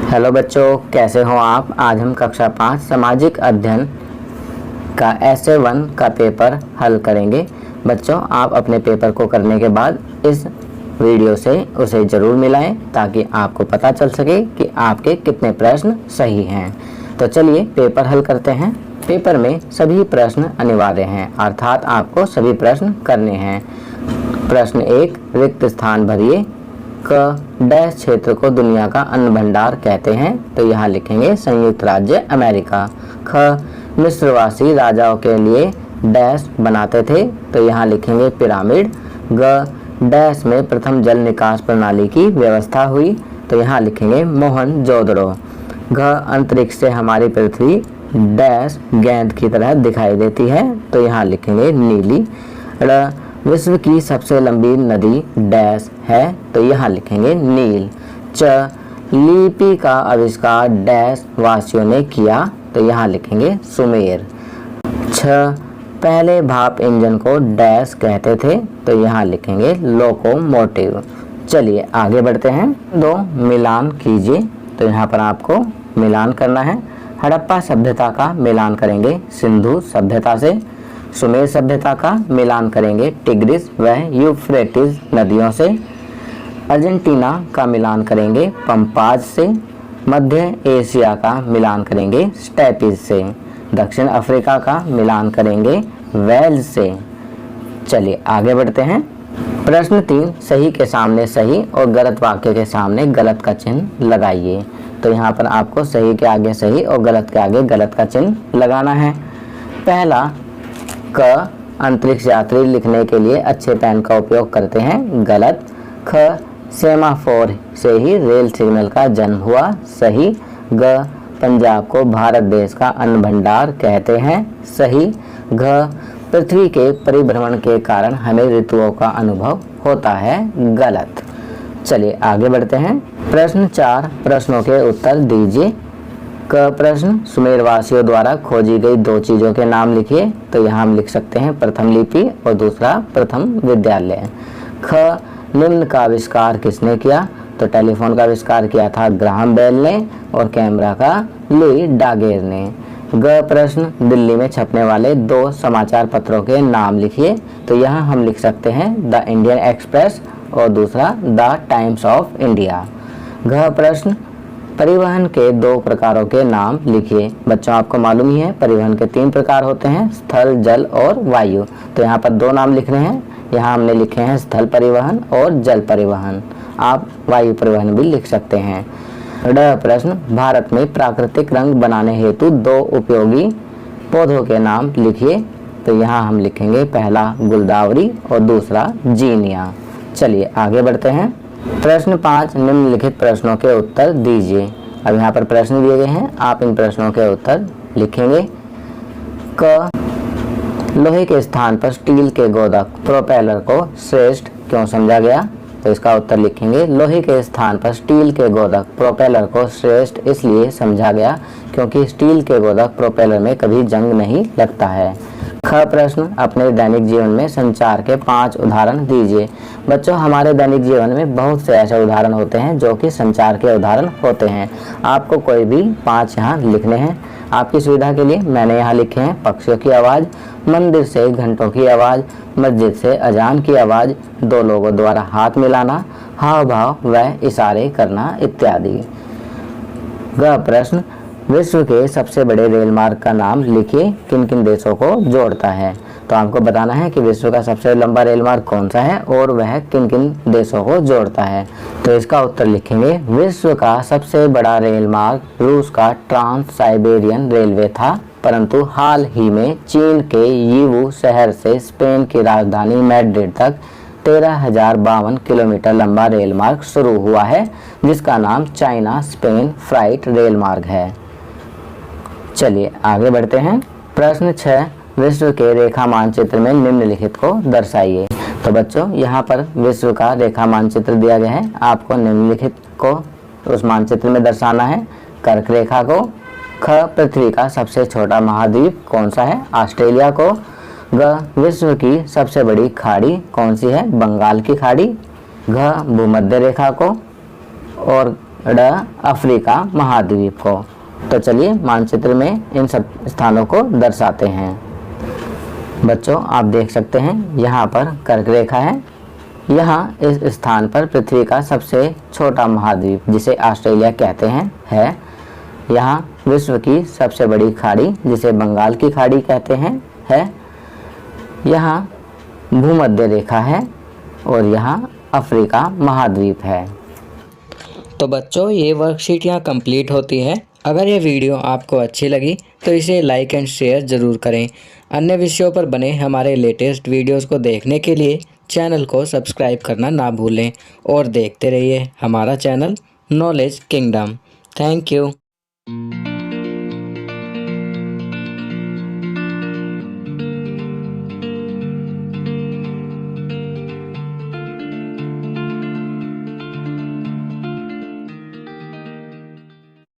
Hello बच्चों, कैसे हो आप। आज हम कक्षा 5 सामाजिक अध्ययन का ऐसे 1 का पेपर हल करेंगे। बच्चों, आप अपने पेपर को करने के बाद इस वीडियो से उसे ज़रूर मिलाएं ताकि आपको पता चल सके कि आपके कितने प्रश्न सही हैं। तो चलिए पेपर हल करते हैं। पेपर में सभी प्रश्न अनिवार्य हैं, अर्थात आपको सभी प्रश्न करने हैं। प्रश्न 1, रिक्त स्थान भरिए। क डैश क्षेत्र को दुनिया का अन्न भंडार कहते हैं, तो यहाँ लिखेंगे संयुक्त राज्य अमेरिका। ख मिस्रवासी राजाओं के लिए डैश बनाते थे, तो यहाँ लिखेंगे पिरामिड। ग डैश में प्रथम जल निकास प्रणाली की व्यवस्था हुई, तो यहाँ लिखेंगे मोहनजोदड़ो। घ अंतरिक्ष से हमारी पृथ्वी डैश गेंद की तरह दिखाई देती है, तो यहाँ लिखेंगे नीली। ड़ विश्व की सबसे लंबी नदी डैश है, तो यहाँ लिखेंगे नील। च लिपि का आविष्कार डैश वासियों ने किया, तो यहाँ लिखेंगे सुमेर। छ पहले भाप इंजन को डैश कहते थे, तो यहाँ लिखेंगे लोकोमोटिव। चलिए आगे बढ़ते हैं। 2 मिलान कीजिए, तो यहाँ पर आपको मिलान करना है। हड़प्पा सभ्यता का मिलान करेंगे सिंधु सभ्यता से। सुमेर सभ्यता का मिलान करेंगे टिग्रिस व यूफ्रेटिस नदियों से। अर्जेंटीना का मिलान करेंगे पंपाज से। मध्य एशिया का मिलान करेंगे स्टेपिज से। दक्षिण अफ्रीका का मिलान करेंगे वेल्स से। चलिए आगे बढ़ते हैं। प्रश्न 3, सही के सामने सही और गलत वाक्य के सामने गलत का चिन्ह लगाइए। तो यहाँ पर आपको सही के आगे सही और गलत के आगे गलत का चिन्ह लगाना है। पहला, क अंतरिक्ष यात्री लिखने के लिए अच्छे पेन का उपयोग करते हैं, गलत। ख सेमाफोर से ही रेल सिग्नल का जन्म हुआ, सही। ग पंजाब को भारत देश का अन्न भंडार कहते हैं, सही। घ पृथ्वी के परिभ्रमण के कारण हमें ऋतुओं का अनुभव होता है, गलत। चलिए आगे बढ़ते हैं। प्रश्न 4, प्रश्नों के उत्तर दीजिए। क प्रश्न, सुमेरवासियों द्वारा खोजी गई 2 चीज़ों के नाम लिखिए, तो यहाँ हम लिख सकते हैं प्रथम लिपि और दूसरा प्रथम विद्यालय। ख निम्न का आविष्कार किसने किया, तो टेलीफोन का आविष्कार किया था ग्राहम बेल ने और कैमरा का लुई डागेर ने। ग प्रश्न, दिल्ली में छपने वाले 2 समाचार पत्रों के नाम लिखिए, तो यहाँ हम लिख सकते हैं द इंडियन एक्सप्रेस और दूसरा द टाइम्स ऑफ इंडिया। घ प्रश्न, परिवहन के 2 प्रकारों के नाम लिखिए। बच्चों आपको मालूम ही है परिवहन के 3 प्रकार होते हैं, स्थल, जल और वायु। तो यहाँ पर 2 नाम लिखने हैं, यहाँ हमने लिखे हैं स्थल परिवहन और जल परिवहन। आप वायु परिवहन भी लिख सकते हैं। ड प्रश्न, भारत में प्राकृतिक रंग बनाने हेतु 2 उपयोगी पौधों के नाम लिखिए, तो यहाँ हम लिखेंगे पहला गुलदावरी और दूसरा जीनिया। चलिए आगे बढ़ते हैं। प्रश्न 5, निम्नलिखित प्रश्नों के उत्तर दीजिए। अब यहाँ पर प्रश्न दिए गए हैं, आप इन प्रश्नों के उत्तर लिखेंगे। क लोहे के स्थान पर स्टील के गोदक प्रोपेलर को श्रेष्ठ क्यों समझा गया, तो इसका उत्तर लिखेंगे लोहे के स्थान पर स्टील के गोदक प्रोपेलर को श्रेष्ठ इसलिए समझा गया क्योंकि स्टील के गोदक प्रोपेलर में कभी जंग नहीं लगता है। ख प्रश्न, अपने दैनिक जीवन में संचार के 5 उदाहरण दीजिए। बच्चों, हमारे दैनिक जीवन में बहुत से ऐसे उदाहरण होते हैं जो कि संचार के उदाहरण होते हैं। आपको कोई भी 5 यहाँ लिखने हैं। आपकी सुविधा के लिए मैंने यहाँ लिखे हैं पक्षियों की आवाज़, मंदिर से घंटों की आवाज़, मस्जिद से अजान की आवाज़, 2 लोगों द्वारा हाथ मिलाना, हाव भाव व इशारे करना इत्यादि। ग प्रश्न, विश्व के सबसे बड़े रेल मार्ग का नाम लिखिए, किन किन देशों को जोड़ता है। तो आपको बताना है कि विश्व का सबसे लंबा रेल मार्ग कौन सा है और वह किन किन देशों को जोड़ता है। तो इसका उत्तर लिखेंगे विश्व का सबसे बड़ा रेल मार्ग रूस का ट्रांस साइबेरियन रेलवे था, परंतु हाल ही में चीन के यीवू शहर से स्पेन की राजधानी मैड्रिड तक 13,052 किलोमीटर लंबा रेल मार्ग शुरू हुआ है, जिसका नाम चाइना स्पेन फ्राइट रेल मार्ग है। चलिए आगे बढ़ते हैं। प्रश्न 6, विश्व के रेखा मानचित्र में निम्नलिखित को दर्शाइए। तो बच्चों, यहाँ पर विश्व का रेखा मानचित्र दिया गया है, आपको निम्नलिखित को उस मानचित्र में दर्शाना है। कर्क रेखा को। ख पृथ्वी का सबसे छोटा महाद्वीप कौन सा है, ऑस्ट्रेलिया को। ग विश्व की सबसे बड़ी खाड़ी कौन सी है, बंगाल की खाड़ी। घ भूमध्य रेखा को। और अफ्रीका महाद्वीप को। तो चलिए मानचित्र में इन सब स्थानों को दर्शाते हैं। बच्चों आप देख सकते हैं यहाँ पर कर्क रेखा है। यहाँ इस स्थान पर पृथ्वी का सबसे छोटा महाद्वीप जिसे ऑस्ट्रेलिया कहते हैं है। यहाँ विश्व की सबसे बड़ी खाड़ी जिसे बंगाल की खाड़ी कहते हैं है। यहाँ भूमध्य रेखा है और यहाँ अफ्रीका महाद्वीप है। तो बच्चों ये वर्कशीट यहाँ कंप्लीट होती है। अगर ये वीडियो आपको अच्छी लगी तो इसे लाइक एंड शेयर ज़रूर करें। अन्य विषयों पर बने हमारे लेटेस्ट वीडियोस को देखने के लिए चैनल को सब्सक्राइब करना ना भूलें और देखते रहिए हमारा channel knowledge kingdom. Thank you.